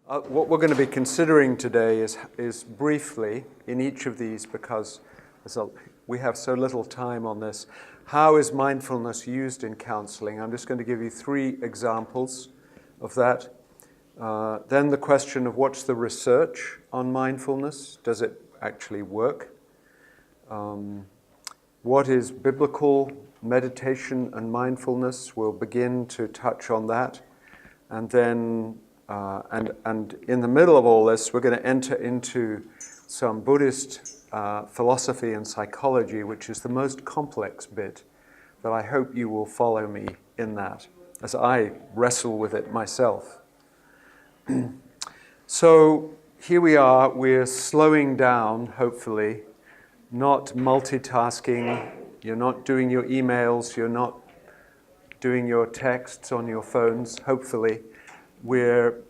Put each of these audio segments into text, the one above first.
What we're going to be considering today is briefly, in each of these, because we have so little time on this, how is mindfulness used in counseling? I'm just going to give you 3 examples of that. Then the question of what's the research on mindfulness? Does it actually work? What is biblical meditation and mindfulness? We'll begin to touch on that. And then and in the middle of all this, we're going to enter into some Buddhist philosophy and psychology, which is the most complex bit, but I hope you will follow me in that as I wrestle with it myself. So here we are, we're slowing down, hopefully, not multitasking, you're not doing your emails, you're not doing your texts on your phones, hopefully. We're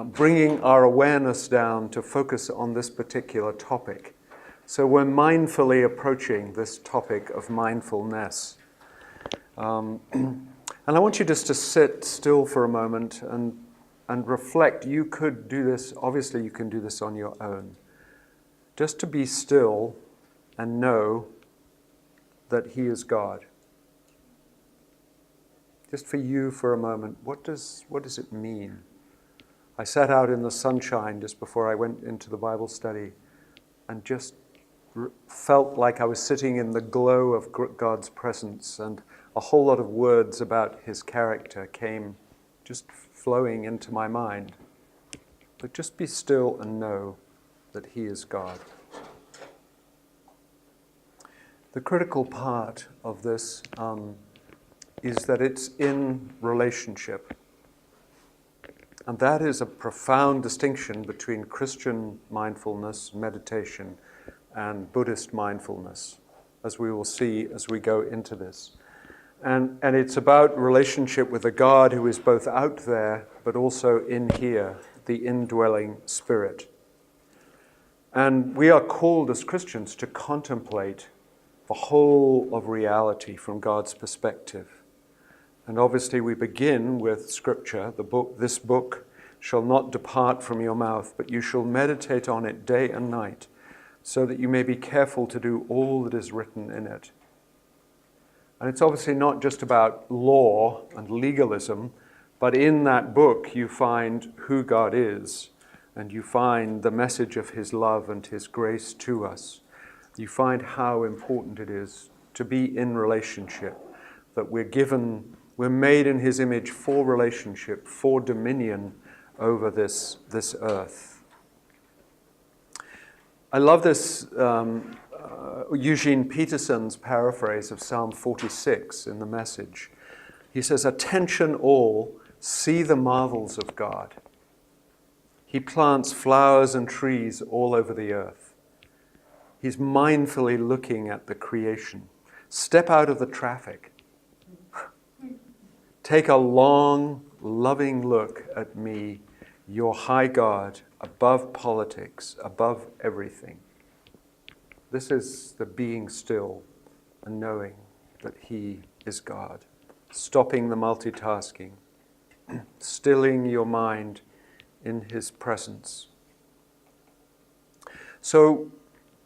bringing our awareness down to focus on this particular topic. So we're mindfully approaching this topic of mindfulness. And I want you just to sit still for a moment and reflect. You could do this, obviously you can do this on your own. Just to be still and know that He is God. Just for you for a moment, what does it mean? I sat out in the sunshine just before I went into the Bible study and just felt like I was sitting in the glow of God's presence, and a whole lot of words about His character came just flowing into my mind. But just be still and know that He is God. The critical part of this is that it's in relationship. And that is a profound distinction between Christian mindfulness, meditation, and Buddhist mindfulness, as we will see as we go into this. And it's about relationship with a God who is both out there, but also in here, the indwelling Spirit. And we are called as Christians to contemplate the whole of reality from God's perspective. And obviously we begin with Scripture. This book shall not depart from your mouth, but you shall meditate on it day and night, so that you may be careful to do all that is written in it. And it's obviously not just about law and legalism, but in that book you find who God is, and you find the message of His love and His grace to us. You find how important it is to be in relationship, that we're made in His image for relationship, for dominion over this earth. I love this Eugene Peterson's paraphrase of Psalm 46 in the Message. He says, "Attention all, see the marvels of God. He plants flowers and trees all over the earth. He's mindfully looking at the creation. Step out of the traffic. Take a long, loving look at me, your high God, above politics, above everything." This is the being still and knowing that He is God. Stopping the multitasking, stilling your mind in His presence. So,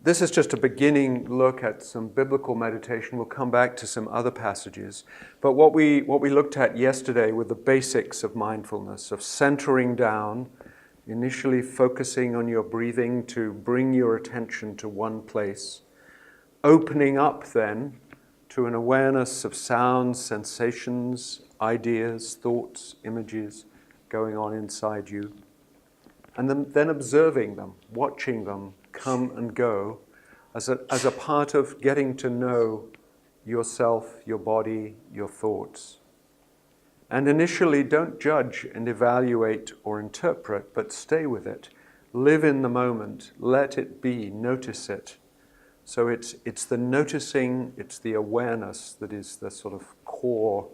this is just a beginning look at some biblical meditation. We'll come back to some other passages. But what we looked at yesterday were the basics of mindfulness, of centering down, initially focusing on your breathing to bring your attention to one place, opening up then to an awareness of sounds, sensations, ideas, thoughts, images going on inside you, and then observing them, watching them come and go as a part of getting to know yourself, your body, your thoughts. And initially, don't judge and evaluate or interpret, but stay with it. Live in the moment. Let it be. Notice it. So it's the noticing, it's the awareness that is the sort of core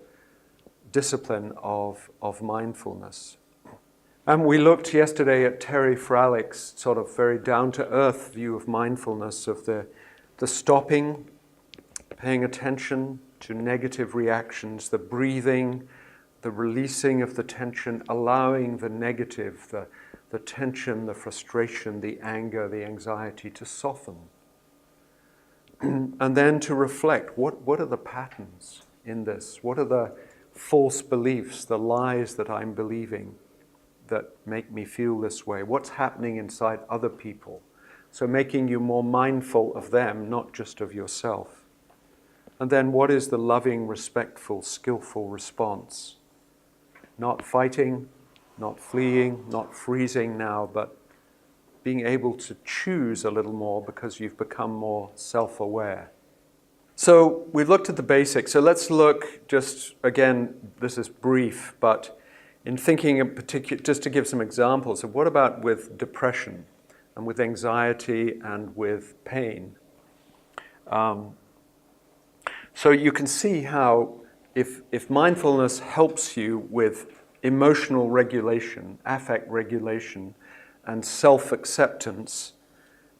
discipline of mindfulness. And we looked yesterday at Terry Fralich's sort of very down-to-earth view of mindfulness, of the stopping, paying attention to negative reactions, the breathing, the releasing of the tension, allowing the negative, the tension, the frustration, the anger, the anxiety, to soften. And then to reflect, what are the patterns in this? What are the false beliefs, the lies that I'm believing that make me feel this way? What's happening inside other people? So making you more mindful of them, not just of yourself. And then what is the loving, respectful, skillful response? Not fighting, not fleeing, not freezing now, but being able to choose a little more because you've become more self-aware. So we've looked at the basics. So let's look just, again, this is brief, but in thinking in particular, just to give some examples of what about with depression and with anxiety and with pain. So you can see how if mindfulness helps you with emotional regulation, affect regulation, and self-acceptance,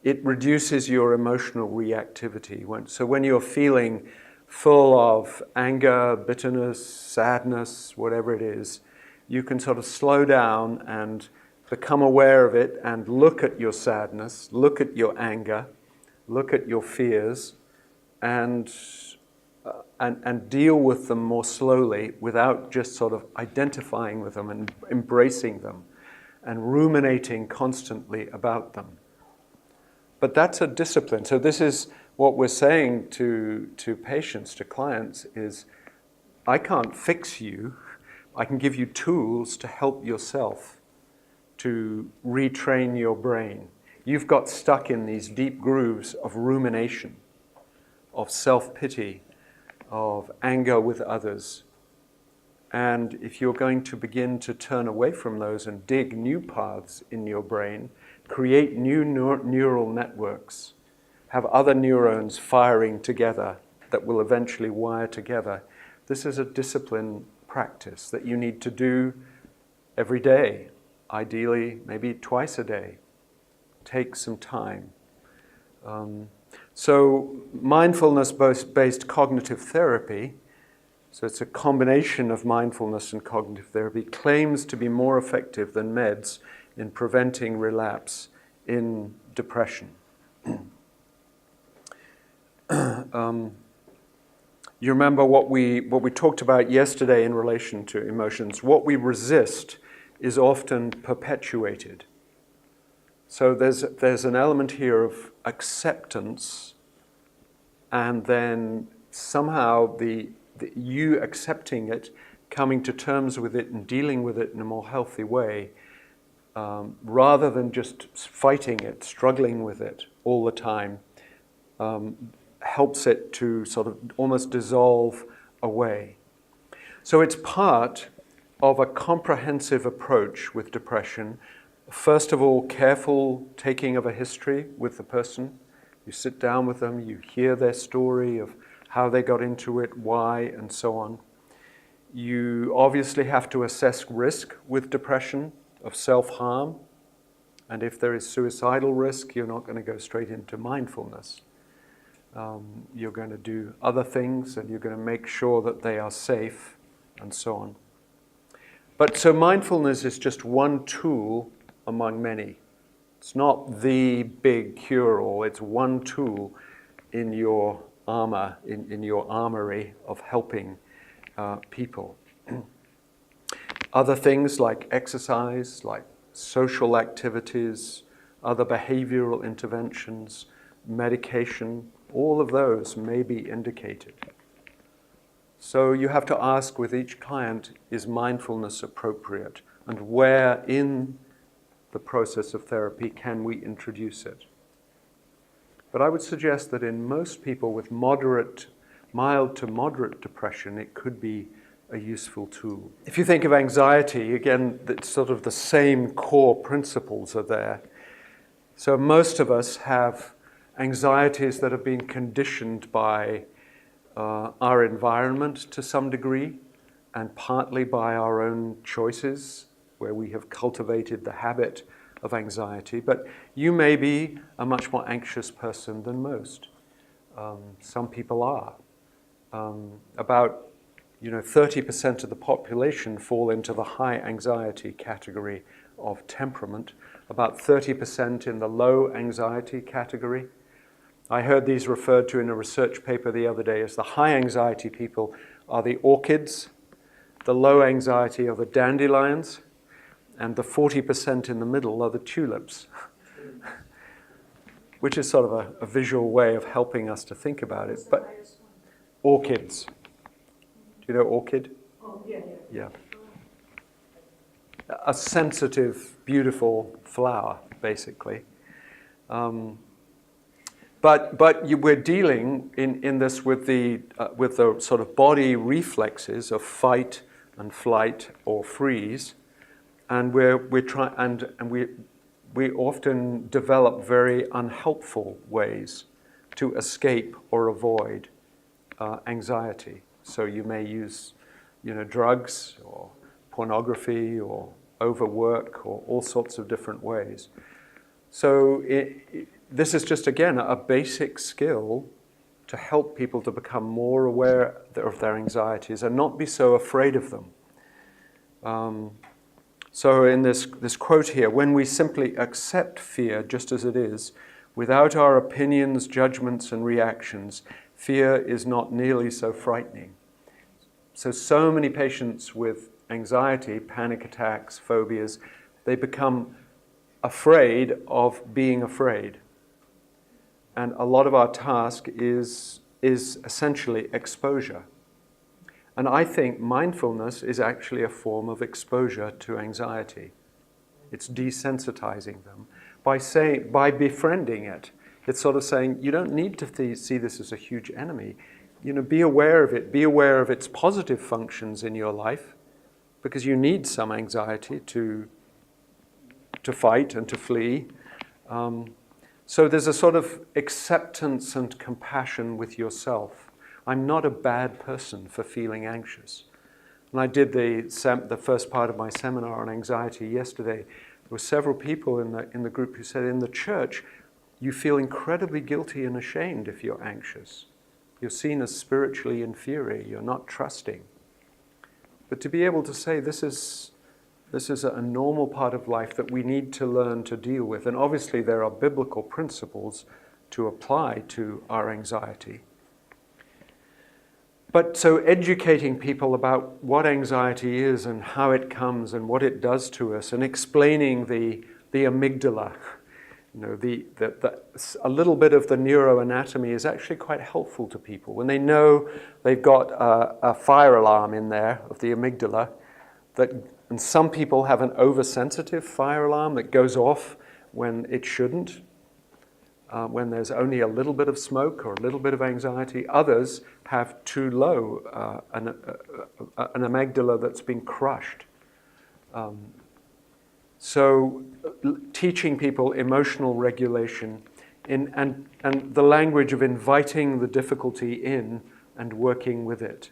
it reduces your emotional reactivity. So when you're feeling full of anger, bitterness, sadness, whatever it is, you can sort of slow down and become aware of it and look at your sadness, look at your anger, look at your fears, and deal with them more slowly without just sort of identifying with them and embracing them and ruminating constantly about them. But that's a discipline. So this is what we're saying to patients, to clients, is I can't fix you. I can give you tools to help yourself to retrain your brain. You've got stuck in these deep grooves of rumination, of self-pity, of anger with others. And if you're going to begin to turn away from those and dig new paths in your brain, create new neural networks, have other neurons firing together that will eventually wire together, this is a discipline practice that you need to do every day, ideally maybe twice a day. Take some time. So mindfulness-based cognitive therapy, so it's a combination of mindfulness and cognitive therapy, claims to be more effective than meds in preventing relapse in depression. You remember what we talked about yesterday in relation to emotions. What we resist is often perpetuated. So there's an element here of acceptance, and then somehow you accepting it, coming to terms with it and dealing with it in a more healthy way, rather than just fighting it, struggling with it all the time, helps it to sort of almost dissolve away. So it's part of a comprehensive approach with depression. First of all, careful taking of a history with the person. You sit down with them, you hear their story of how they got into it, why, and so on. You obviously have to assess risk with depression of self-harm. And if there is suicidal risk, you're not going to go straight into mindfulness. You're going to do other things, and you're going to make sure that they are safe, and so on. But so mindfulness is just one tool among many. It's not the big cure-all. It's one tool in your armor, in your armory of helping people. Other things like exercise, like social activities, other behavioral interventions, medication, all of those may be indicated. So you have to ask with each client, is mindfulness appropriate? And where in the process of therapy can we introduce it? But I would suggest that in most people with mild to moderate depression, it could be a useful tool. If you think of anxiety, again, it's sort of the same core principles are there. So most of us have anxieties that have been conditioned by our environment to some degree, and partly by our own choices, where we have cultivated the habit of anxiety. But you may be a much more anxious person than most. Some people are. About 30% of the population fall into the high anxiety category of temperament, about 30% in the low anxiety category. I heard these referred to in a research paper the other day as the high anxiety people are the orchids, the low anxiety are the dandelions, and the 40% in the middle are the tulips, which is sort of a visual way of helping us to think about it. But orchids. Do you know orchid? Oh, yeah. Yeah. A sensitive, beautiful flower, basically. But we're dealing in this with the sort of body reflexes of fight and flight or freeze, and we often develop very unhelpful ways to escape or avoid anxiety. So you may use, drugs or pornography or overwork or all sorts of different ways. So this is just, again, a basic skill to help people to become more aware of their anxieties and not be so afraid of them. So in this quote here, when we simply accept fear just as it is, without our opinions, judgments, and reactions, fear is not nearly so frightening. So many patients with anxiety, panic attacks, phobias, they become afraid of being afraid. And a lot of our task is essentially exposure. And I think mindfulness is actually a form of exposure to anxiety. It's desensitizing them by befriending it. It's sort of saying, you don't need to see this as a huge enemy. Be aware of it. Be aware of its positive functions in your life, because you need some anxiety to fight and to flee. So there's a sort of acceptance and compassion with yourself. I'm not a bad person for feeling anxious. And I did the first part of my seminar on anxiety yesterday. There were several people in the group who said, in the church, you feel incredibly guilty and ashamed if you're anxious. You're seen as spiritually inferior. You're not trusting. But to be able to say this is a normal part of life that we need to learn to deal with. And obviously there are biblical principles to apply to our anxiety. But so educating people about what anxiety is and how it comes and what it does to us, and explaining the amygdala, a little bit of the neuroanatomy is actually quite helpful to people. When they know they've got a fire alarm in there of the amygdala, and some people have an oversensitive fire alarm that goes off when it shouldn't, when there's only a little bit of smoke or a little bit of anxiety. Others have too low an amygdala that's been crushed. So teaching people emotional regulation and the language of inviting the difficulty in and working with it.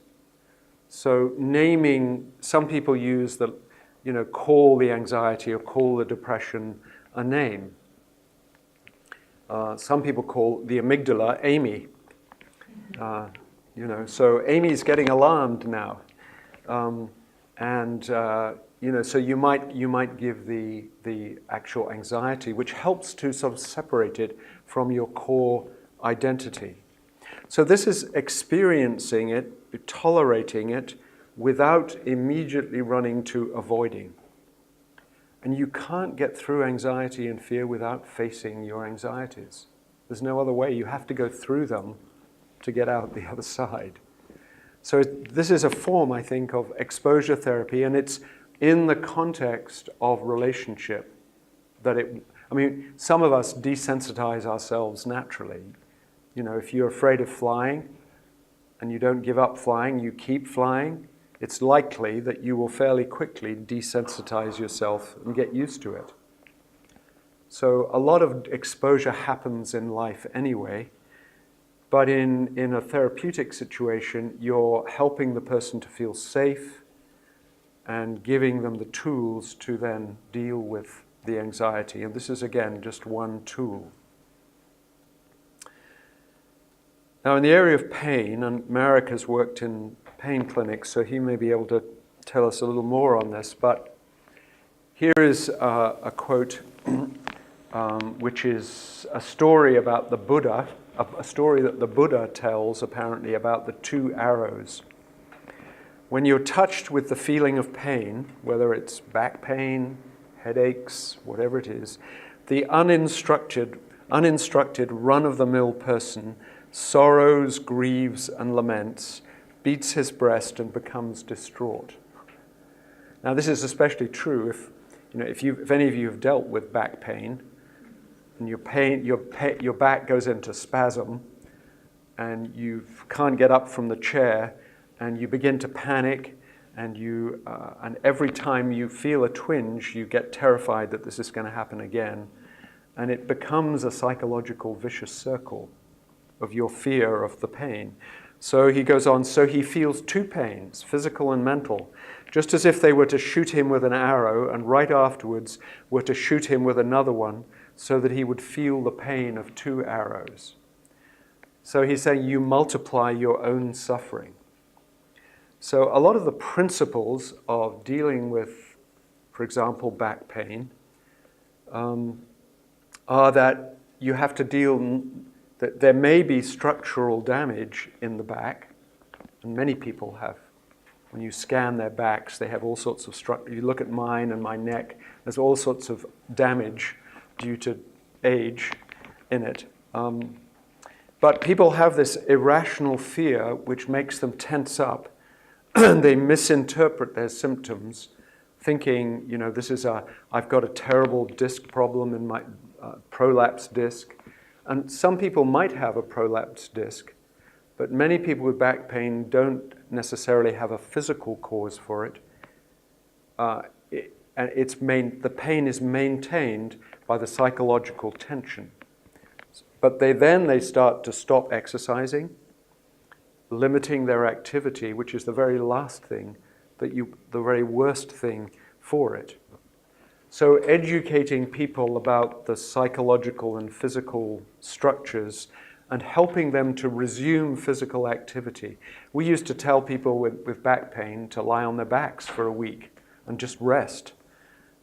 So naming, some people use call the anxiety or call the depression a name. Some people call the amygdala Amy. So Amy's getting alarmed now. So you might give the actual anxiety, which helps to sort of separate it from your core identity. So this is experiencing it, tolerating it, without immediately running to avoiding. And you can't get through anxiety and fear without facing your anxieties. There's no other way. You have to go through them to get out the other side. So this is a form, I think, of exposure therapy, and it's in the context of relationship some of us desensitize ourselves naturally. If you're afraid of flying and you don't give up flying, you keep flying, it's likely that you will fairly quickly desensitize yourself and get used to it. So a lot of exposure happens in life anyway, but in a therapeutic situation, you're helping the person to feel safe and giving them the tools to then deal with the anxiety. And this is, again, just one tool. Now, in the area of pain, and Marek has worked in pain clinic, so he may be able to tell us a little more on this. But here is a quote, which is a story about the Buddha, a story that the Buddha tells apparently about the two arrows. When you're touched with the feeling of pain, whether it's back pain, headaches, whatever it is, the uninstructed run-of-the-mill person sorrows, grieves, and laments, beats his breast, and becomes distraught. Now, this is especially true if any of you have dealt with back pain, and your back goes into spasm, and you can't get up from the chair, and you begin to panic, and every time you feel a twinge, you get terrified that this is going to happen again, and it becomes a psychological vicious circle of your fear of the pain. So he goes on, so he feels two pains, physical and mental, just as if they were to shoot him with an arrow, and right afterwards were to shoot him with another one, so that he would feel the pain of two arrows. So he's saying you multiply your own suffering. So a lot of the principles of dealing with, for example, back pain, are that you have to deal, that there may be structural damage in the back, and many people have. When you scan their backs, they have all sorts of structure. You look at mine and my neck, there's all sorts of damage due to age in it. But people have this irrational fear which makes them tense up. They misinterpret their symptoms, thinking, I've got a terrible disc problem in my prolapsed disc. And some people might have a prolapsed disc, but many people with back pain don't necessarily have a physical cause for it. And the pain is maintained by the psychological tension. But they start to stop exercising, limiting their activity, which is the very last thing, the very worst thing for it. So educating people about the psychological and physical structures and helping them to resume physical activity. We used to tell people with back pain to lie on their backs for a week and just rest.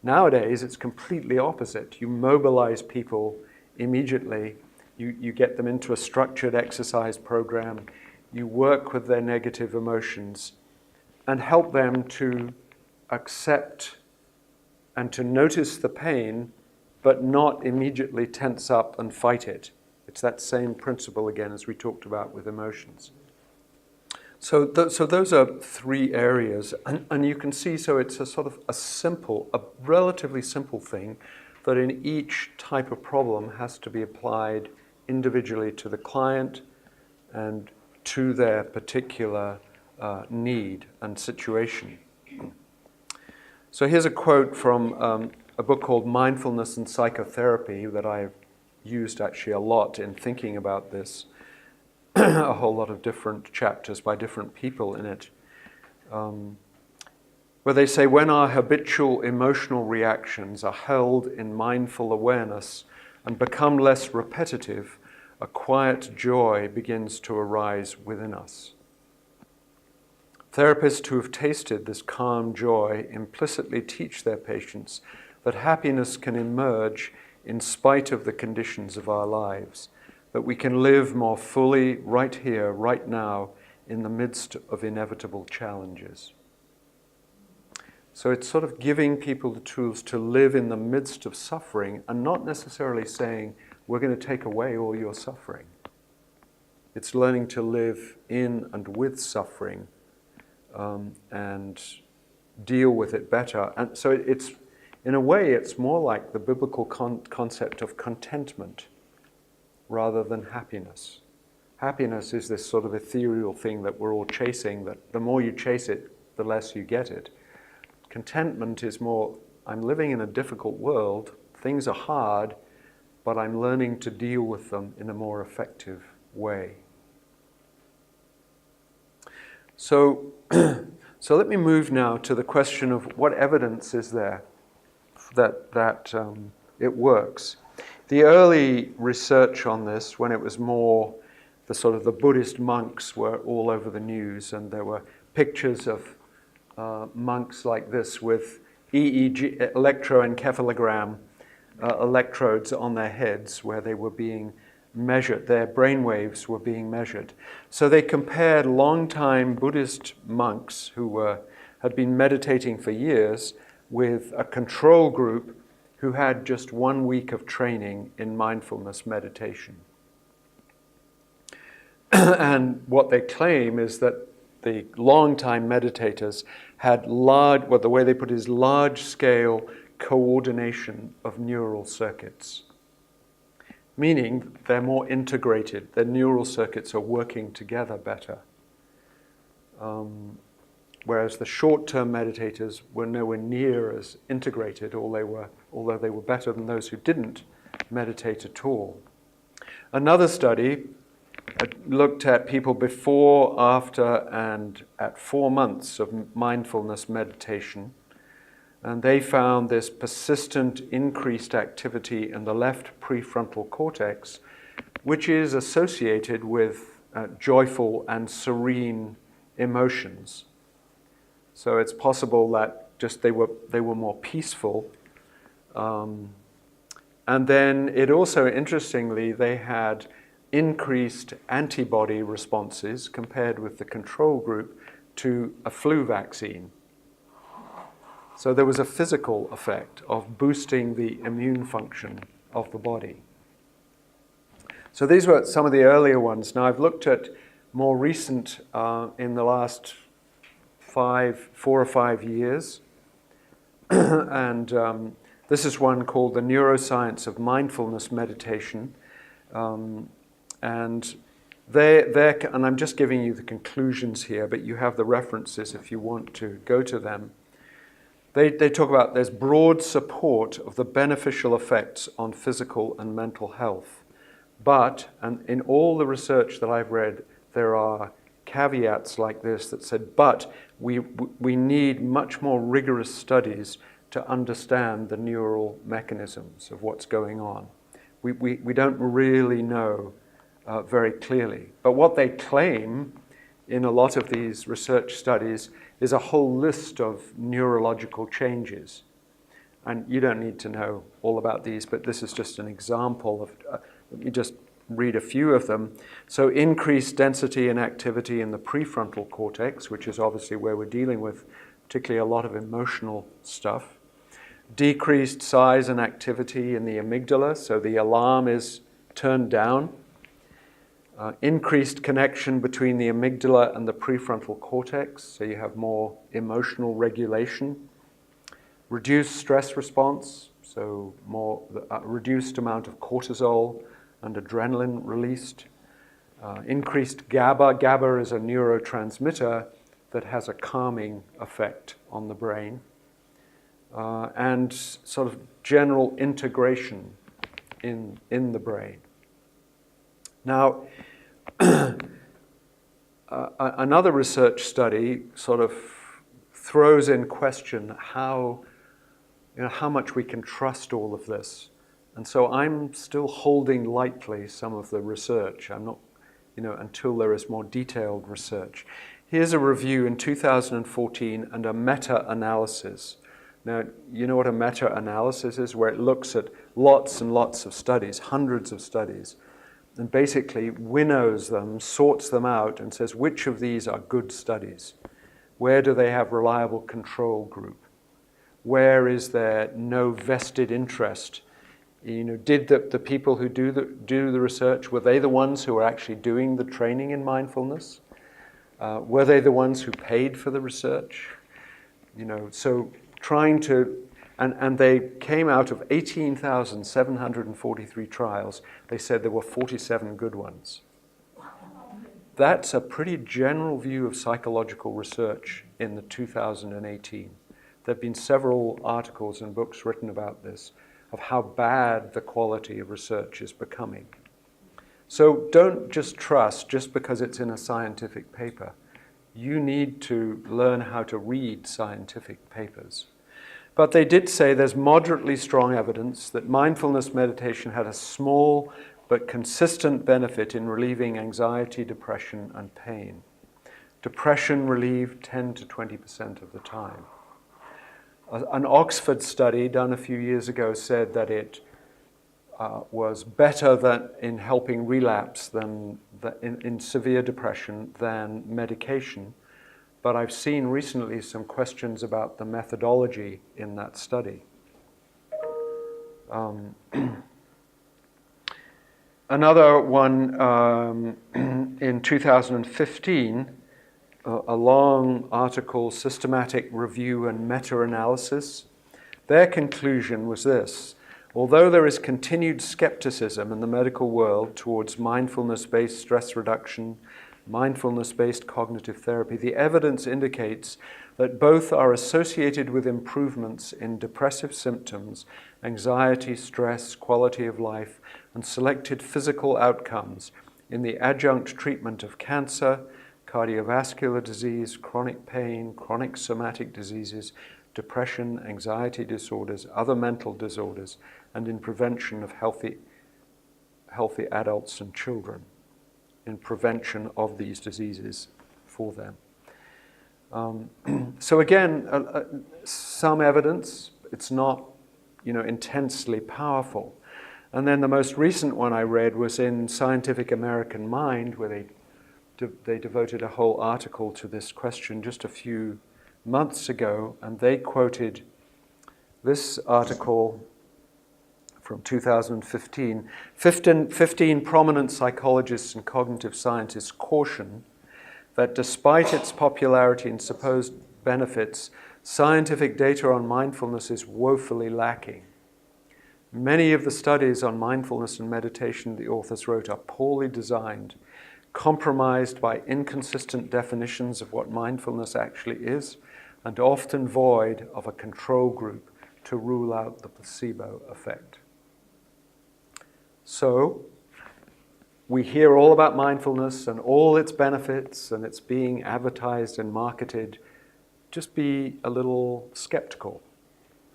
Nowadays, it's completely opposite. You mobilize people immediately. You get them into a structured exercise program. You work with their negative emotions and help them to accept and to notice the pain, but not immediately tense up and fight it. It's that same principle again as we talked about with emotions. So those are three areas, and you can see, so it's a sort of a relatively simple thing that in each type of problem has to be applied individually to the client and to their particular need and situation. So here's a quote from a book called Mindfulness and Psychotherapy that I've used actually a lot in thinking about this. A whole lot of different chapters by different people in it, where they say, when our habitual emotional reactions are held in mindful awareness and become less repetitive, a quiet joy begins to arise within us. Therapists who have tasted this calm joy implicitly teach their patients that happiness can emerge in spite of the conditions of our lives, that we can live more fully right here, right now, in the midst of inevitable challenges. So it's sort of giving people the tools to live in the midst of suffering and not necessarily saying, we're going to take away all your suffering. It's learning to live in and with suffering and deal with it better. And so it's, in a way, it's more like the biblical concept of contentment rather than happiness. Happiness is this sort of ethereal thing that we're all chasing, that the more you chase it, the less you get it. Contentment is more, I'm living in a difficult world, things are hard, but I'm learning to deal with them in a more effective way. So let me move now to the question of what evidence is there that it works. The early research on this, when it was more the sort of the Buddhist monks were all over the news, and there were pictures of monks like this with EEG, electroencephalogram electrodes on their heads where they were being measured, their brain waves were being measured. So they compared long-time Buddhist monks who had been meditating for years with a control group who had just 1 week of training in mindfulness meditation. And what they claim is that the long-time meditators had the way they put it is large-scale coordination of neural circuits, meaning they're more integrated. Their neural circuits are working together better. Whereas the short-term meditators were nowhere near as integrated, although they were better than those who didn't meditate at all. Another study looked at people before, after, and at 4 months of mindfulness meditation. And they found this persistent increased activity in the left prefrontal cortex, which is associated with joyful and serene emotions. So it's possible that just they were more peaceful. And then it also, interestingly, they had increased antibody responses compared with the control group to a flu vaccine. So there was a physical effect of boosting the immune function of the body. So these were some of the earlier ones. Now I've looked at more recent in the last 4 or 5 years. And this is one called The Neuroscience of Mindfulness Meditation. And I'm just giving you the conclusions here, but you have the references if you want to go to them. They talk about there's broad support of the beneficial effects on physical and mental health. But, and in all the research that I've read, there are caveats like this that said, but we need much more rigorous studies to understand the neural mechanisms of what's going on. We don't really know very clearly. But what they claim in a lot of these research studies is a whole list of neurological changes. And you don't need to know all about these, but this is just an example of, let me just read a few of them. So increased density and activity in the prefrontal cortex, which is obviously where we're dealing with particularly a lot of emotional stuff. Decreased size and activity in the amygdala, so the alarm is turned down. Increased connection between the amygdala and the prefrontal cortex, so you have more emotional regulation. Reduced stress response, so more reduced amount of cortisol and adrenaline released. Increased GABA. GABA is a neurotransmitter that has a calming effect on the brain. And sort of general integration in the brain. Now, another research study sort of throws in question how much we can trust all of this. And so I'm still holding lightly some of the research. I'm not, until there is more detailed research. Here's a review in 2014 and a meta-analysis. Now, you know what a meta-analysis is? Where it looks at lots and lots of studies, hundreds of studies, and basically winnows them, sorts them out, and says which of these are good studies? Where do they have reliable control group? Where is there no vested interest? Did the people who do the research, were they the ones who were actually doing the training in mindfulness? Were they the ones who paid for the research? So trying to, and they came out of 18,743 trials, they said there were 47 good ones. That's a pretty general view of psychological research in the 2018. There have been several articles and books written about this, of how bad the quality of research is becoming. So don't just trust just because it's in a scientific paper. You need to learn how to read scientific papers. But they did say there's moderately strong evidence that mindfulness meditation had a small but consistent benefit in relieving anxiety, depression, and pain. depression relieved 10 to 20% of the time. An Oxford study done a few years ago said that it was better than in helping relapse than in severe depression than medication. But I've seen recently some questions about the methodology in that study. Another one in 2015, a long article, Systematic Review and Meta-Analysis. Their conclusion was this: although there is continued skepticism in the medical world towards mindfulness-based stress reduction, mindfulness-based cognitive therapy, the evidence indicates that both are associated with improvements in depressive symptoms, anxiety, stress, quality of life, and selected physical outcomes in the adjunct treatment of cancer, cardiovascular disease, chronic pain, chronic somatic diseases, depression, anxiety disorders, other mental disorders, and in prevention of healthy adults and children, in prevention of these diseases for them. So again, some evidence. It's not, intensely powerful. And then the most recent one I read was in Scientific American Mind, where they devoted a whole article to this question just a few months ago, and they quoted this article from 2015. 15 prominent psychologists and cognitive scientists caution that despite its popularity and supposed benefits, scientific data on mindfulness is woefully lacking. Many of the studies on mindfulness and meditation the authors wrote are poorly designed, compromised by inconsistent definitions of what mindfulness actually is, and often void of a control group to rule out the placebo effect. So, we hear all about mindfulness and all its benefits, and it's being advertised and marketed. Just be a little skeptical.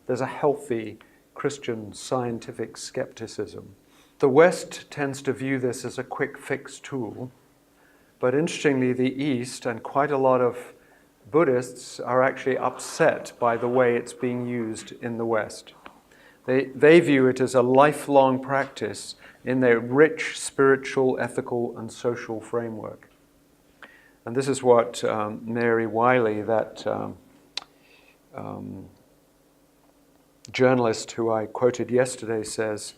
There's a healthy Christian scientific skepticism. The West tends to view this as a quick fix tool, but interestingly, the East and quite a lot of Buddhists are actually upset by the way it's being used in the West. They view it as a lifelong practice in their rich spiritual, ethical, and social framework. And this is what Mary Wiley, that journalist who I quoted yesterday, says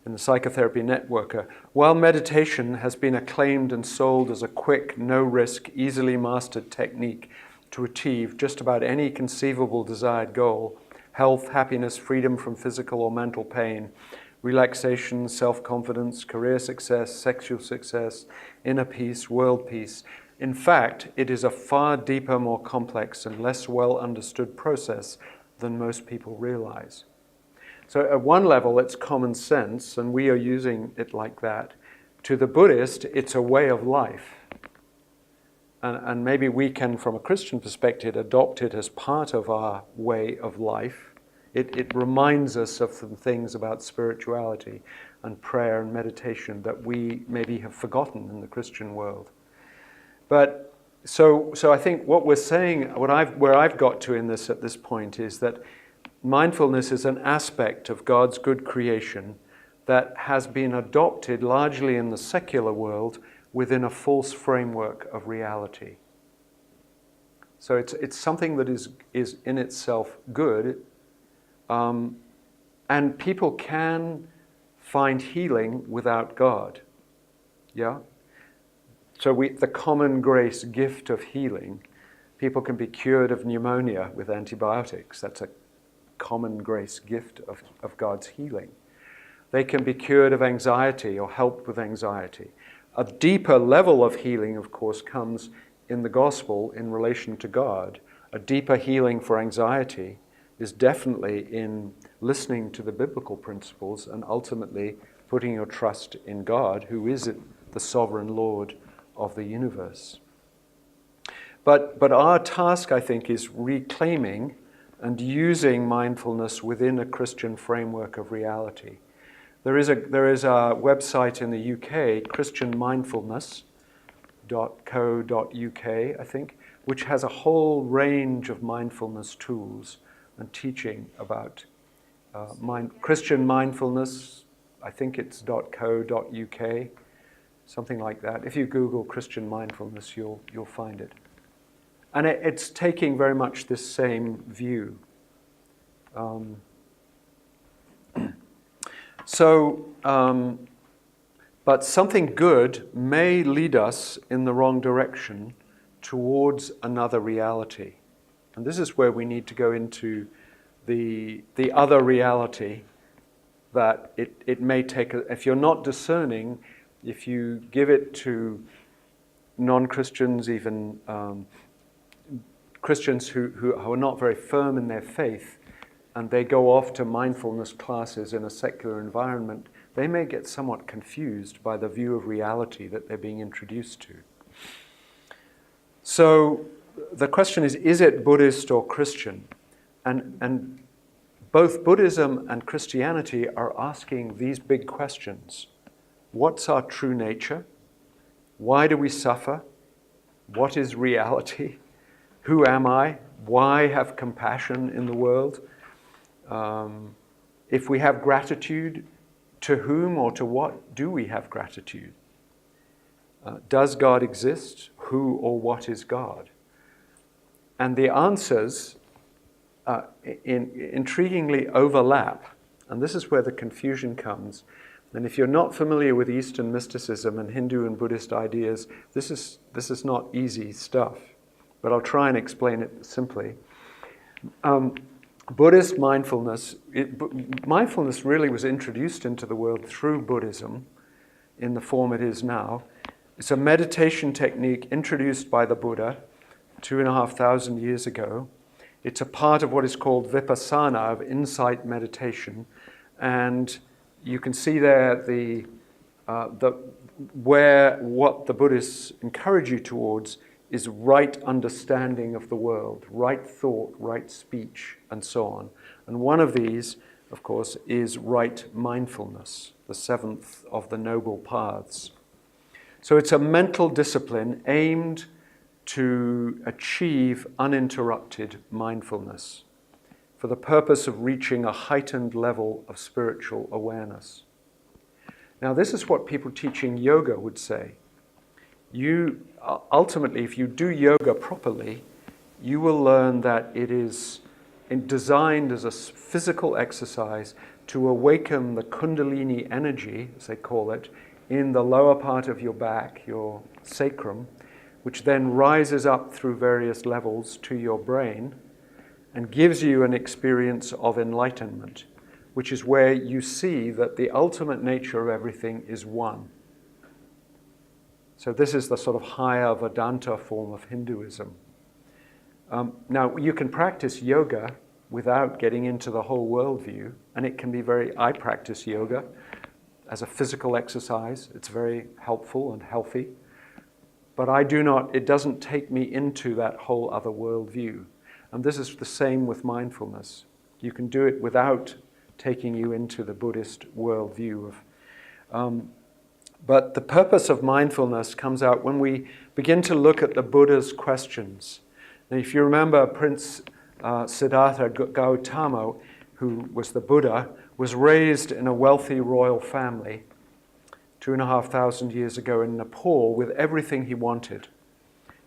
in the Psychotherapy Networker: while meditation has been acclaimed and sold as a quick, no-risk, easily mastered technique to achieve just about any conceivable desired goal, health, happiness, freedom from physical or mental pain, relaxation, self-confidence, career success, sexual success, inner peace, world peace. In fact, it is a far deeper, more complex, and less well understood process than most people realize. So at one level, it's common sense, and we are using it like that. To the Buddhist, it's a way of life. And maybe we can, from a Christian perspective, adopt it as part of our way of life. It reminds us of some things about spirituality and prayer and meditation that we maybe have forgotten in the Christian world. But so I think what we're saying, where I've got to in this at this point, is that mindfulness is an aspect of God's good creation that has been adopted largely in the secular world within a false framework of reality. So it's something that is in itself good, and people can find healing without God. Yeah? So the common grace gift of healing, people can be cured of pneumonia with antibiotics. That's a common grace gift of God's healing. They can be cured of anxiety or helped with anxiety. A deeper level of healing, of course, comes in the gospel in relation to God. A deeper healing for anxiety is definitely in listening to the biblical principles and ultimately putting your trust in God, who is the sovereign Lord of the universe. But our task, I think, is reclaiming and using mindfulness within a Christian framework of reality. There is a website in the UK, Christian Mindfulness, I think, which has a whole range of mindfulness tools and teaching about Christian mindfulness. I think it's .co.uk, something like that. If you Google Christian mindfulness, you'll find it. And it's taking very much this same view. But something good may lead us in the wrong direction towards another reality. And this is where we need to go into the other reality, that it may take, if you're not discerning, if you give it to non-Christians, even Christians who are not very firm in their faith, and they go off to mindfulness classes in a secular environment, they may get somewhat confused by the view of reality that they're being introduced to. So the question is it Buddhist or Christian? And both Buddhism and Christianity are asking these big questions. What's our true nature? Why do we suffer? What is reality? Who am I? Why have compassion in the world? If we have gratitude, to whom or to what do we have gratitude? Does God exist? Who or what is God? And the answers intriguingly overlap. And this is where the confusion comes. And if you're not familiar with Eastern mysticism and Hindu and Buddhist ideas, this is not easy stuff. But I'll try and explain it simply. Buddhist mindfulness, mindfulness really was introduced into the world through Buddhism in the form it is now. It's a meditation technique introduced by the Buddha 2,500 years ago. It's a part of what is called vipassana, of insight meditation. And you can see there what the Buddhists encourage you towards is right understanding of the world, right thought, right speech, and so on. And one of these, of course, is right mindfulness, the seventh of the noble paths. So it's a mental discipline aimed to achieve uninterrupted mindfulness for the purpose of reaching a heightened level of spiritual awareness. Now, this is what people teaching yoga would say. You ultimately, if you do yoga properly, you will learn that it is designed as a physical exercise to awaken the kundalini energy, as they call it, in the lower part of your back, your sacrum, which then rises up through various levels to your brain and gives you an experience of enlightenment, which is where you see that the ultimate nature of everything is one. So this is the sort of higher Vedanta form of Hinduism. Now, you can practice yoga without getting into the whole worldview, and it can be I practice yoga as a physical exercise. It's very helpful and healthy. But it doesn't take me into that whole other worldview. And this is the same with mindfulness. You can do it without taking you into the Buddhist worldview but the purpose of mindfulness comes out when we begin to look at the Buddha's questions. Now, if you remember, Prince Siddhartha Gautama, who was the Buddha, was raised in a wealthy royal family 2,500 years ago in Nepal with everything he wanted.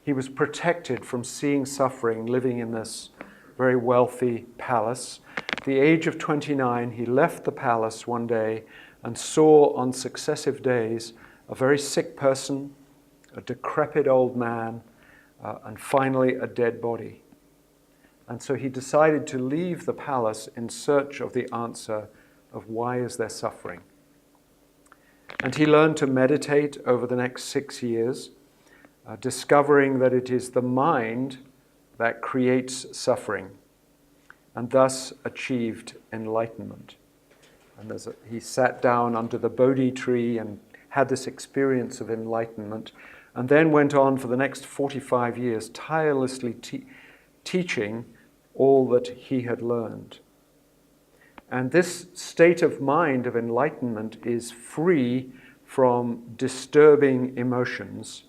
He was protected from seeing suffering, living in this very wealthy palace. At the age of 29, he left the palace one day and saw on successive days a very sick person, a decrepit old man, and finally a dead body. And so he decided to leave the palace in search of the answer of why is there suffering. And he learned to meditate over the next 6 years, discovering that it is the mind that creates suffering, and thus achieved enlightenment. And he sat down under the Bodhi tree and had this experience of enlightenment, and then went on for the next 45 years tirelessly teaching all that he had learned. And this state of mind of enlightenment is free from disturbing emotions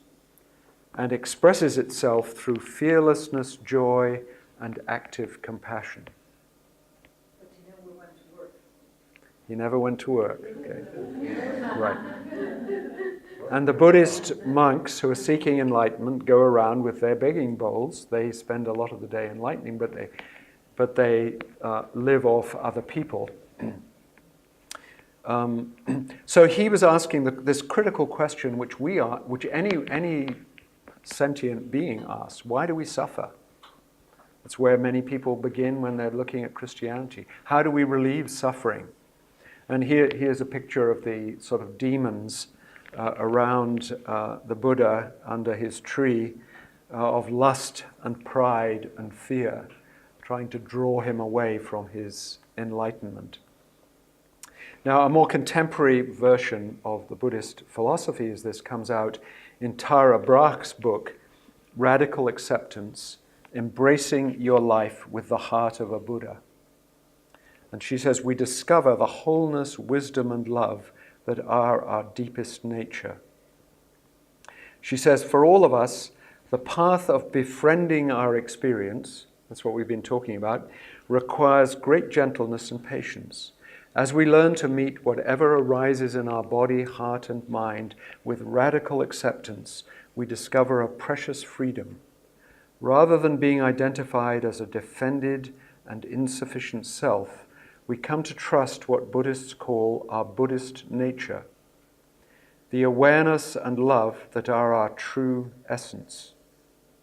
and expresses itself through fearlessness, joy, and active compassion. But he never went to work. He never went to work. Okay. Right. And the Buddhist monks who are seeking enlightenment go around with their begging bowls. They spend a lot of the day enlightening, but they live off other people. So he was asking this critical question, which any sentient being asks: why do we suffer? It's where many people begin when they're looking at Christianity. How do we relieve suffering? And here's a picture of the sort of demons around the Buddha under his tree of lust and pride and fear, trying to draw him away from his enlightenment. Now, a more contemporary version of the Buddhist philosophy as this comes out in Tara Brach's book, Radical Acceptance, Embracing Your Life with the Heart of a Buddha. And she says, we discover the wholeness, wisdom, and love that are our deepest nature. She says, for all of us, the path of befriending our experience, that's what we've been talking about, requires great gentleness and patience. As we learn to meet whatever arises in our body, heart, and mind with radical acceptance, we discover a precious freedom. Rather than being identified as a defended and insufficient self, we come to trust what Buddhists call our Buddhist nature, the awareness and love that are our true essence.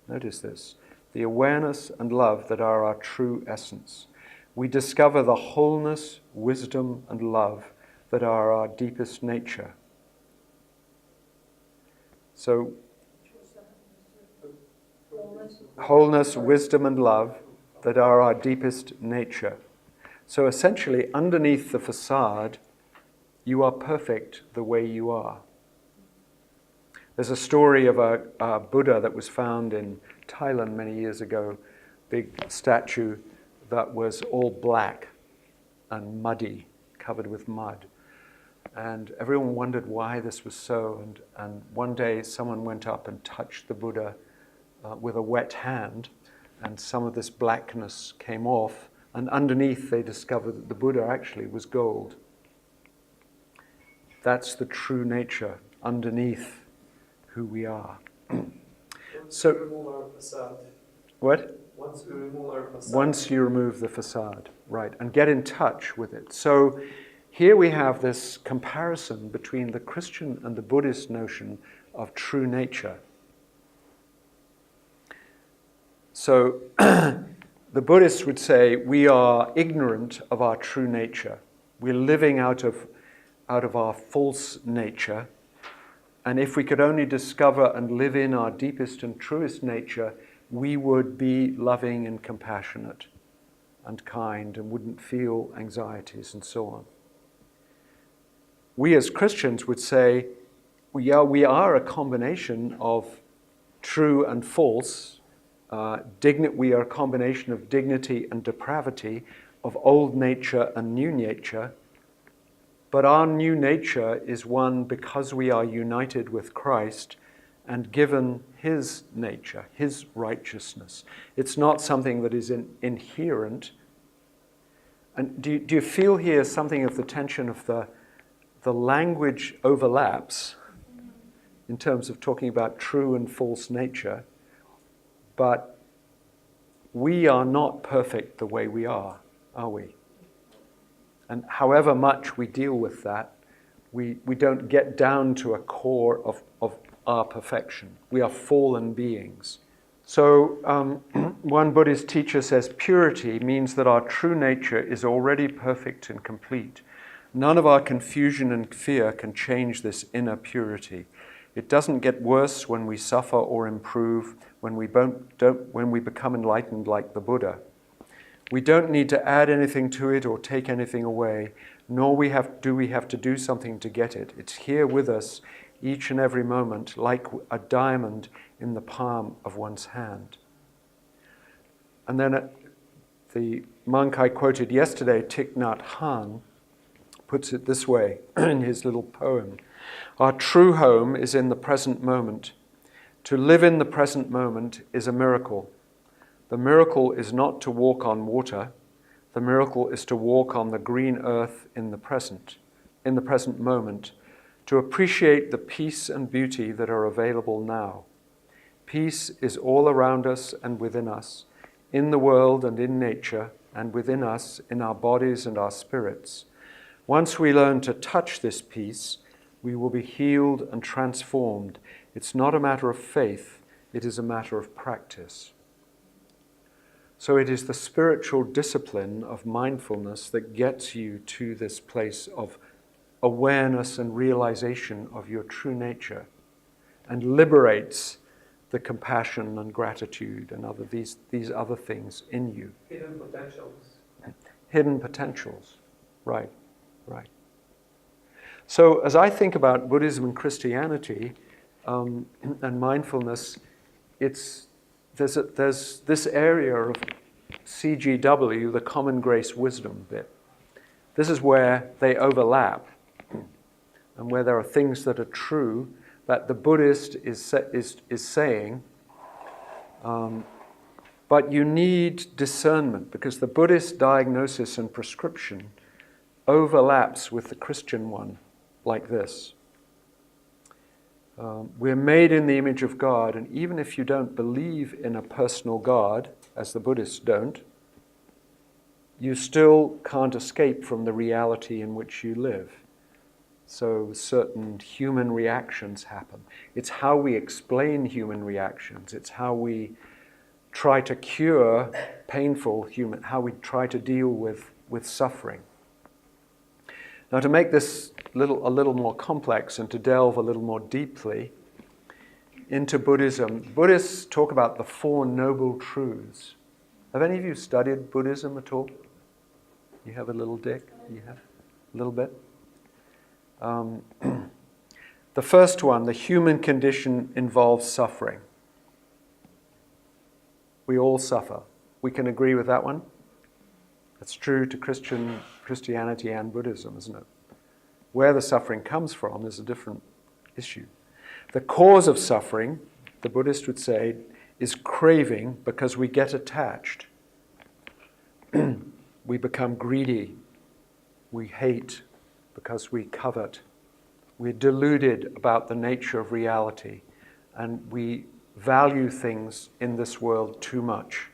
Notice this, the awareness and love that are our true essence. We discover the wholeness, wisdom, and love that are our deepest nature. So, wholeness, wisdom, and love that are our deepest nature. So essentially, underneath the facade, you are perfect the way you are. There's a story of a Buddha that was found in Thailand many years ago, big statue that was all black and muddy, covered with mud. And everyone wondered why this was so. And one day someone went up and touched the Buddha with a wet hand, and some of this blackness came off. And underneath, they discovered that the Buddha actually was gold. That's the true nature underneath who we are. So, remove our facade. What? Once we remove our facade. Once you remove the facade, right, and get in touch with it. So, here we have this comparison between the Christian and the Buddhist notion of true nature. So, the Buddhists would say we are ignorant of our true nature. We're living out of our false nature. And if we could only discover and live in our deepest and truest nature, we would be loving and compassionate and kind and wouldn't feel anxieties and so on. We as Christians would say, we are a combination of true and false. We are a combination of dignity and depravity, of old nature and new nature. But our new nature is one because we are united with Christ and given His nature, His righteousness. It's not something that is inherent. And do you feel here something of the tension of the language overlaps in terms of talking about true and false nature? But we are not perfect the way we are we? And however much we deal with that, we don't get down to a core of our perfection. We are fallen beings. So one Buddhist teacher says, purity means that our true nature is already perfect and complete. None of our confusion and fear can change this inner purity. It doesn't get worse when we suffer or improve, when we become enlightened like the Buddha. We don't need to add anything to it or take anything away, nor do we have to do something to get it. It's here with us each and every moment, like a diamond in the palm of one's hand. And then the monk I quoted yesterday, Thich Nhat Hanh, puts it this way in his little poem. Our true home is in the present moment. To live in the present moment is a miracle. The miracle is not to walk on water. The miracle is to walk on the green earth in the present moment, to appreciate the peace and beauty that are available now. Peace is all around us and within us, in the world and in nature, and within us, in our bodies and our spirits. Once we learn to touch this peace, we will be healed and transformed. It's not a matter of faith, it is a matter of practice. So it is the spiritual discipline of mindfulness that gets you to this place of awareness and realization of your true nature and liberates the compassion and gratitude and these other things in you. Hidden potentials. Hidden potentials. Right. So as I think about Buddhism and Christianity and mindfulness, there's this area of CGW, the common grace wisdom bit. This is where they overlap and where there are things that are true that the Buddhist is saying, but you need discernment because the Buddhist diagnosis and prescription overlaps with the Christian one like this. We're made in the image of God, and even if you don't believe in a personal God, as the Buddhists don't, you still can't escape from the reality in which you live. So certain human reactions happen. It's how we explain human reactions. It's how we try to cure how we try to deal with suffering. Now, to make this a little more complex and to delve a little more deeply into Buddhism, Buddhists talk about the Four Noble Truths. Have any of you studied Buddhism at all? You have a little, Dick? You have a little bit? The first one, the human condition involves suffering. We all suffer. We can agree with that one? That's true to Christianity and Buddhism, isn't it? Where the suffering comes from is a different issue. The cause of suffering, the Buddhist would say, is craving because we get attached. We become greedy. We hate because we covet. We're deluded about the nature of reality, and we value things in this world too much.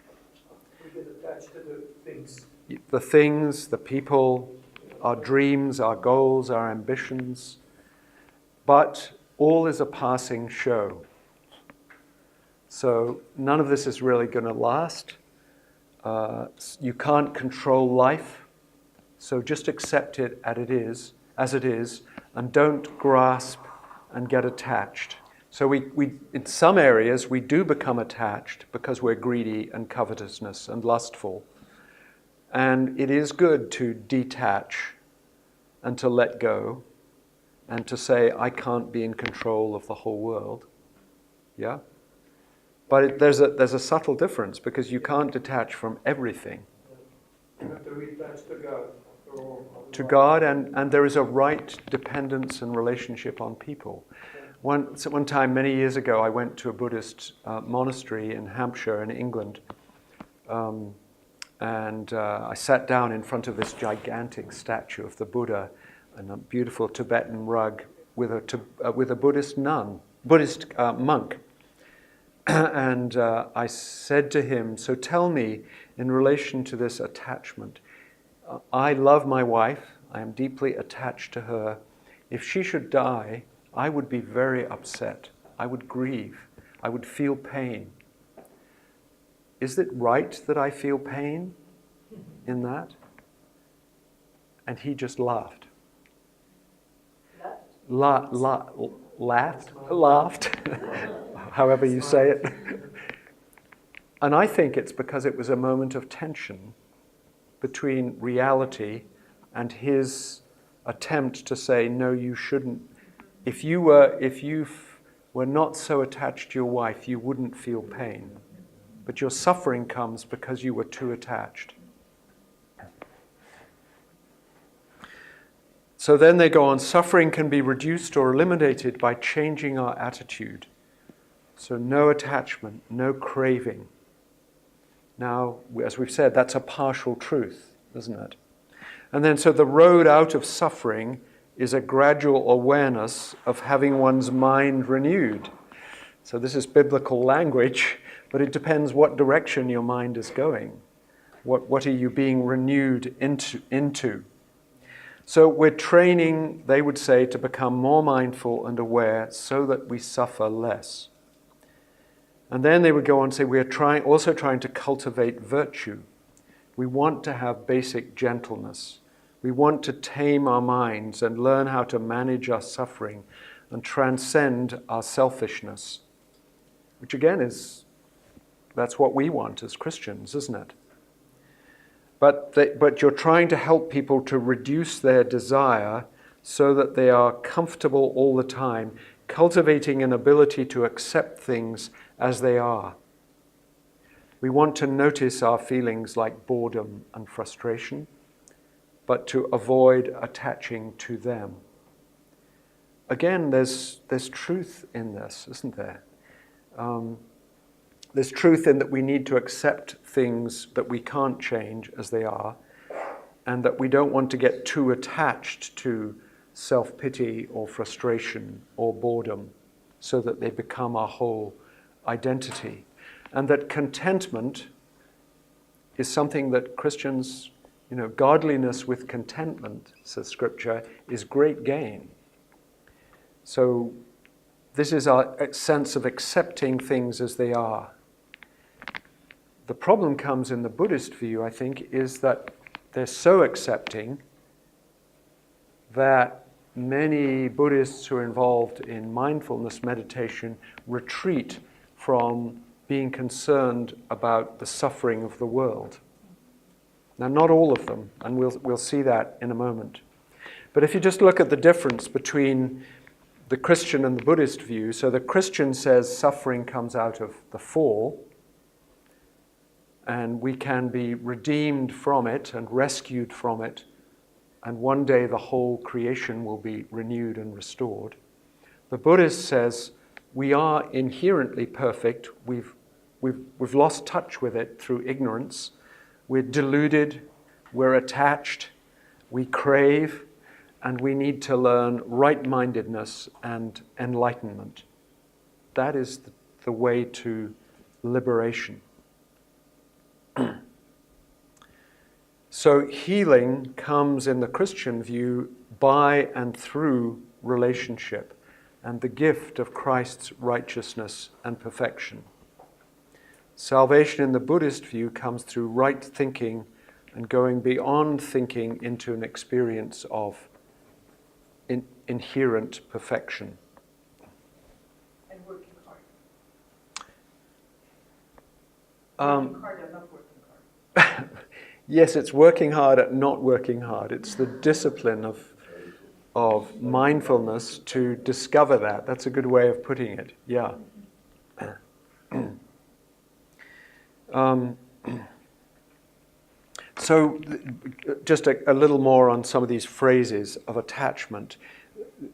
We get attached to the things. The things, the people, our dreams, our goals, our ambitions. But all is a passing show. So none of this is really going to last. You can't control life, so just accept it as it is, and don't grasp and get attached. So we in some areas we do become attached because we're greedy and covetousness and lustful. And it is good to detach and to let go and to say, I can't be in control of the whole world. Yeah? But there's a subtle difference because you can't detach from everything. You have to reattach to God. To God, and there is a right dependence and relationship on people. One time, many years ago, I went to a Buddhist monastery in Hampshire in England. And I sat down in front of this gigantic statue of the Buddha and a beautiful Tibetan rug with a Buddhist monk. And I said to him, so tell me, in relation to this attachment, I love my wife, I am deeply attached to her. If she should die, I would be very upset. I would grieve. I would feel pain. Is it right that I feel pain in that? And he just laughed. Laughed, however you say it. And I think it's because it was a moment of tension between reality and his attempt to say, no, you shouldn't. If you were not so attached to your wife, you wouldn't feel pain. But your suffering comes because you were too attached. So then they go on, suffering can be reduced or eliminated by changing our attitude. So no attachment, no craving. Now, as we've said, that's a partial truth, isn't it? And then so the road out of suffering is a gradual awareness of having one's mind renewed. So this is biblical language, but it depends what direction your mind is going. What are you being renewed into? So we're training, they would say, to become more mindful and aware so that we suffer less. And then they would go on and say we're also trying to cultivate virtue. We want to have basic gentleness. We want to tame our minds and learn how to manage our suffering and transcend our selfishness, which again that's what we want as Christians, isn't it? But you're trying to help people to reduce their desire so that they are comfortable all the time, cultivating an ability to accept things as they are. We want to notice our feelings like boredom and frustration, but to avoid attaching to them. Again, there's truth in this, isn't there? There's truth in that we need to accept things that we can't change as they are, and that we don't want to get too attached to self-pity or frustration or boredom so that they become our whole identity. And that contentment is something that Christians, godliness with contentment, says Scripture, is great gain. So this is our sense of accepting things as they are. The problem comes in the Buddhist view, I think, is that they're so accepting that many Buddhists who are involved in mindfulness meditation retreat from being concerned about the suffering of the world. Now, not all of them, and we'll see that in a moment. But if you just look at the difference between the Christian and the Buddhist view, so the Christian says suffering comes out of the fall, and we can be redeemed from it and rescued from it, and one day the whole creation will be renewed and restored. The Buddhist says we are inherently perfect. We've lost touch with it through ignorance. We're deluded, we're attached, we crave, and we need to learn right-mindedness and enlightenment. That is the way to liberation. So healing comes in the Christian view by and through relationship and the gift of Christ's righteousness and perfection. Salvation in the Buddhist view comes through right thinking and going beyond thinking into an experience of inherent perfection. And working hard. Working hard and not working hard. Yes, it's working hard at not working hard. It's the discipline of mindfulness to discover that. That's a good way of putting it. Yeah. So just a little more on some of these phrases of attachment.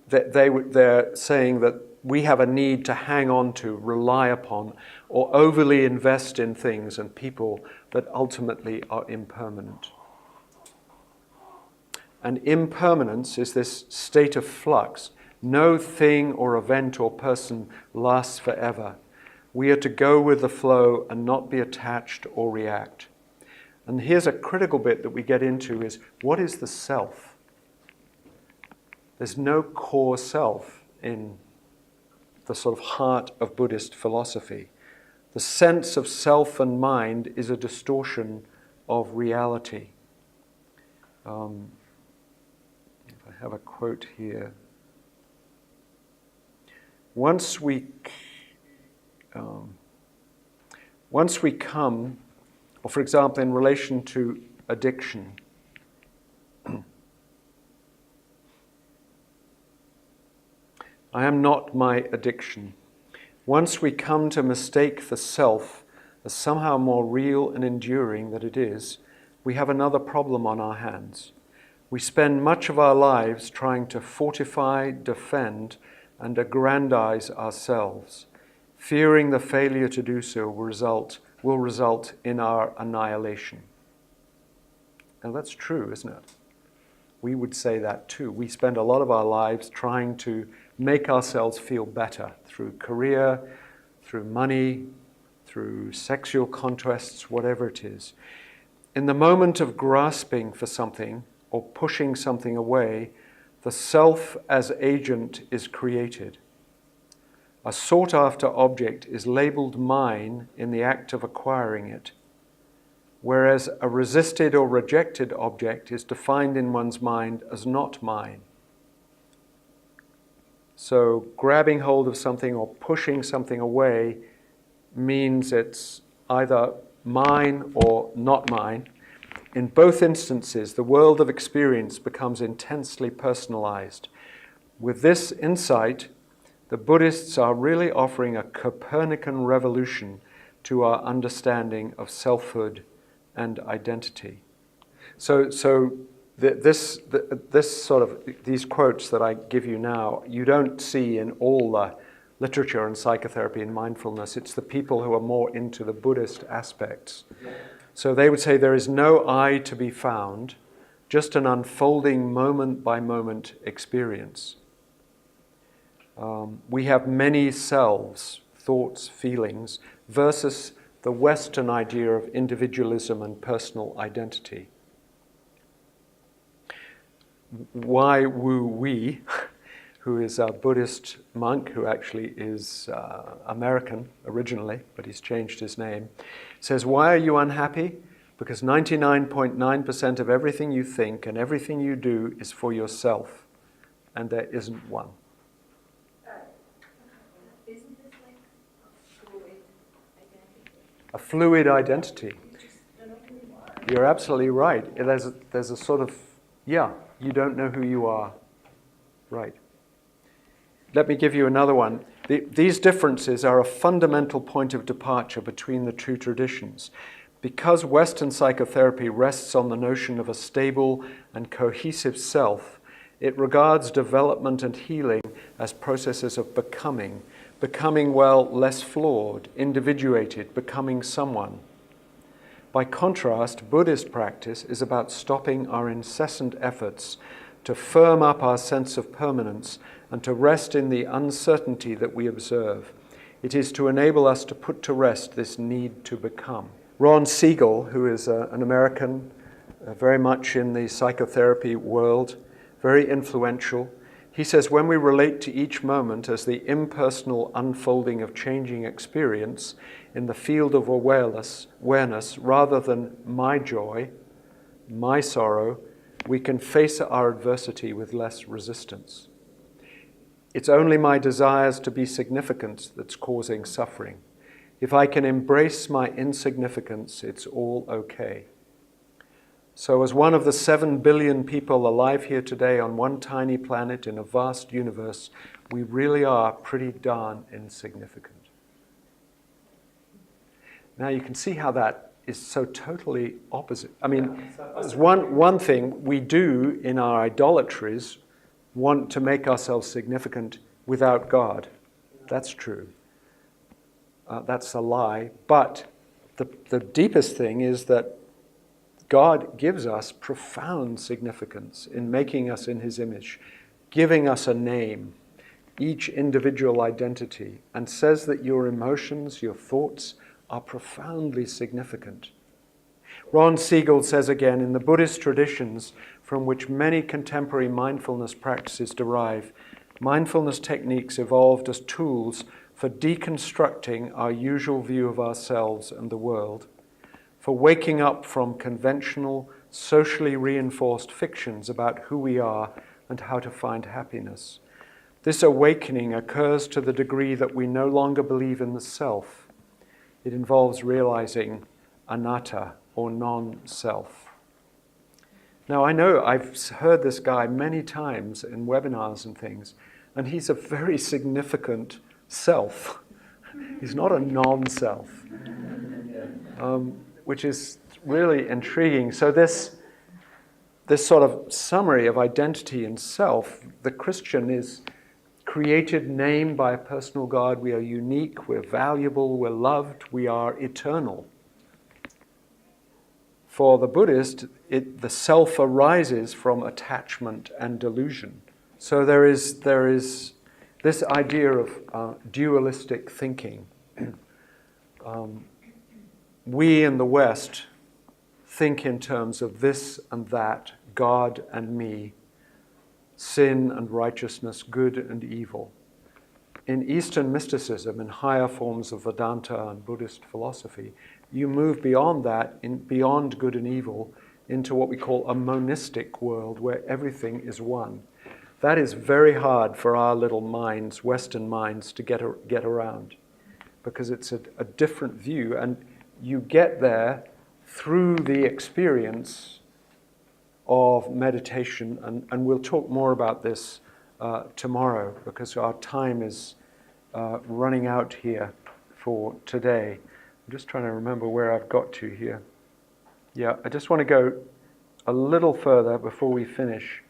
They're saying that we have a need to hang on to, rely upon, or overly invest in things and people that ultimately are impermanent. And impermanence is this state of flux. No thing or event or person lasts forever. We are to go with the flow and not be attached or react. And here's a critical bit that we get into is, what is the self? There's no core self in the sort of heart of Buddhist philosophy. The sense of self and mind is a distortion of reality. If I have a quote here. Once we come, or for example, in relation to addiction, I am not my addiction. Once we come to mistake the self as somehow more real and enduring than it is, we have another problem on our hands. We spend much of our lives trying to fortify, defend, and aggrandize ourselves, fearing the failure to do so will result in our annihilation. Now that's true, isn't it? We would say that too. We spend a lot of our lives trying to make ourselves feel better through career, through money, through sexual contests, whatever it is. In the moment of grasping for something or pushing something away, the self as agent is created. A sought-after object is labeled mine in the act of acquiring it, whereas a resisted or rejected object is defined in one's mind as not mine. So grabbing hold of something or pushing something away means it's either mine or not mine. In both instances, the world of experience becomes intensely personalized. With this insight, the Buddhists are really offering a Copernican revolution to our understanding of selfhood and identity. These quotes that I give you now, you don't see in all the literature on psychotherapy and mindfulness. It's the people who are more into the Buddhist aspects. So they would say there is no I to be found, just an unfolding moment-by-moment experience. We have many selves, thoughts, feelings, versus the Western idea of individualism and personal identity. Wai Wu Wee, who is a Buddhist monk who actually is American originally, but he's changed his name, says, "Why are you unhappy? Because 99.9% of everything you think and everything you do is for yourself, and there isn't one." Isn't this like a fluid identity? A fluid identity. You just don't know who you are. You're absolutely right. There's a sort of, you don't know who you are. Right. Let me give you another one. These differences are a fundamental point of departure between the two traditions. Because Western psychotherapy rests on the notion of a stable and cohesive self, it regards development and healing as processes of becoming, less flawed, individuated, becoming someone. By contrast, Buddhist practice is about stopping our incessant efforts to firm up our sense of permanence and to rest in the uncertainty that we observe. It is to enable us to put to rest this need to become. Ron Siegel, who is an American, very much in the psychotherapy world, very influential, he says, when we relate to each moment as the impersonal unfolding of changing experience in the field of awareness rather than my joy, my sorrow, we can face our adversity with less resistance. It's only my desires to be significant that's causing suffering. If I can embrace my insignificance, it's all okay. So as one of the 7 billion people alive here today on one tiny planet in a vast universe, we really are pretty darn insignificant. Now you can see how that is so totally opposite. I mean, there's one thing we do in our idolatries, want to make ourselves significant without God. That's true. That's a lie. But the deepest thing is that God gives us profound significance in making us in His image, giving us a name, each individual identity, and says that your emotions, your thoughts are profoundly significant. Ron Siegel says again, in the Buddhist traditions from which many contemporary mindfulness practices derive, mindfulness techniques evolved as tools for deconstructing our usual view of ourselves and the world, for waking up from conventional, socially reinforced fictions about who we are and how to find happiness. This awakening occurs to the degree that we no longer believe in the self. It involves realizing anatta, or non-self. Now I know I've heard this guy many times in webinars and things, and he's a very significant self. He's not a non-self, which is really intriguing. So this sort of summary of identity and self, the Christian is created name by a personal God. We are unique, we're valuable, we're loved, we are eternal. For the Buddhist, the self arises from attachment and delusion. So there is this idea of dualistic thinking. We in the West think in terms of this and that, God and me, sin and righteousness, good and evil. In Eastern mysticism, in higher forms of Vedanta and Buddhist philosophy, you move beyond that, beyond good and evil, into what we call a monistic world where everything is one. That is very hard for our little minds, Western minds, to get around, because it's a different view, and you get there through the experience of meditation, and we'll talk more about this tomorrow, because our time is running out here for today. I'm just trying to remember where I've got to here. Yeah, I just want to go a little further before we finish.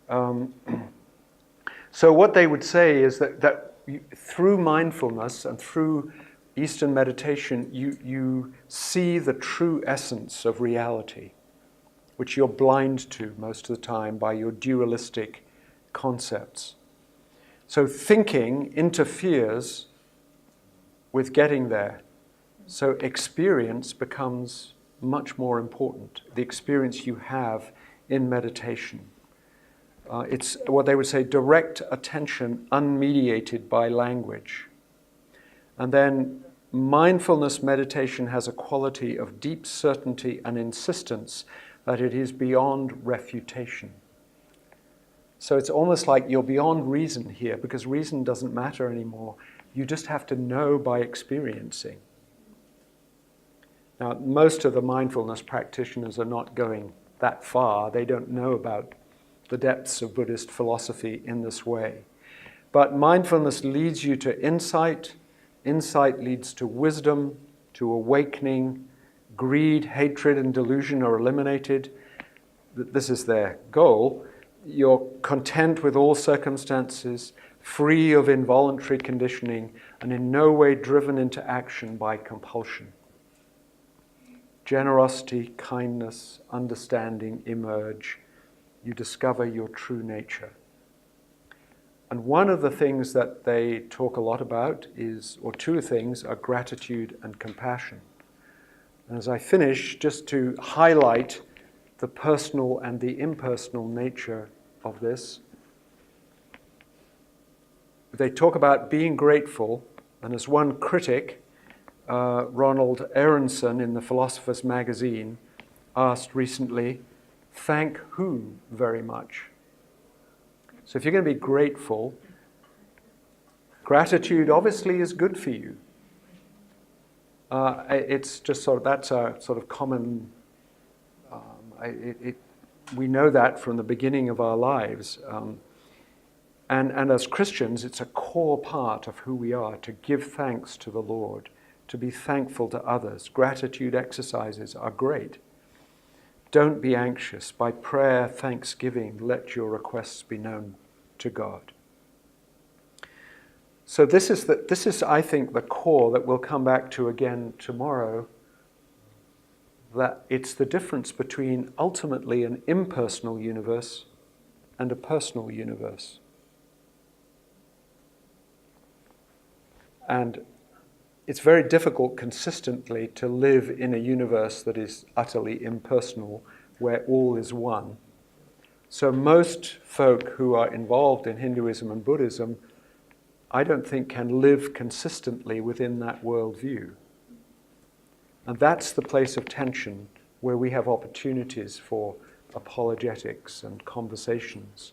So what they would say is that through mindfulness and through Eastern meditation, you see the true essence of reality, which you're blind to most of the time by your dualistic concepts. So thinking interferes with getting there. So experience becomes much more important, the experience you have in meditation. It's what they would say, direct attention unmediated by language. And then mindfulness meditation has a quality of deep certainty and insistence that it is beyond refutation. So it's almost like you're beyond reason here, because reason doesn't matter anymore. You just have to know by experiencing. Now, most of the mindfulness practitioners are not going that far. They don't know about the depths of Buddhist philosophy in this way. But mindfulness leads you to insight. Insight leads to wisdom, to awakening. Greed, hatred, and delusion are eliminated. This is their goal. You're content with all circumstances, free of involuntary conditioning, and in no way driven into action by compulsion. Generosity, kindness, understanding emerge. You discover your true nature. And one of the things that they talk a lot about is, or two things, are gratitude and compassion. And as I finish, just to highlight the personal and the impersonal nature of this, they talk about being grateful, and as one critic, Ronald Aronson in the Philosopher's Magazine asked recently, thank who very much? So if you're going to be grateful, gratitude obviously is good for you. It's just sort of, that's a sort of common, we know that from the beginning of our lives. And as Christians, it's a core part of who we are, to give thanks to the Lord, to be thankful to others. Gratitude exercises are great. Don't be anxious. By prayer, thanksgiving, let your requests be known to God. So this is, I think, the core that we'll come back to again tomorrow, that it's the difference between ultimately an impersonal universe and a personal universe. And it's very difficult consistently to live in a universe that is utterly impersonal, where all is one. So most folk who are involved in Hinduism and Buddhism, I don't think can live consistently within that worldview. And that's the place of tension where we have opportunities for apologetics and conversations.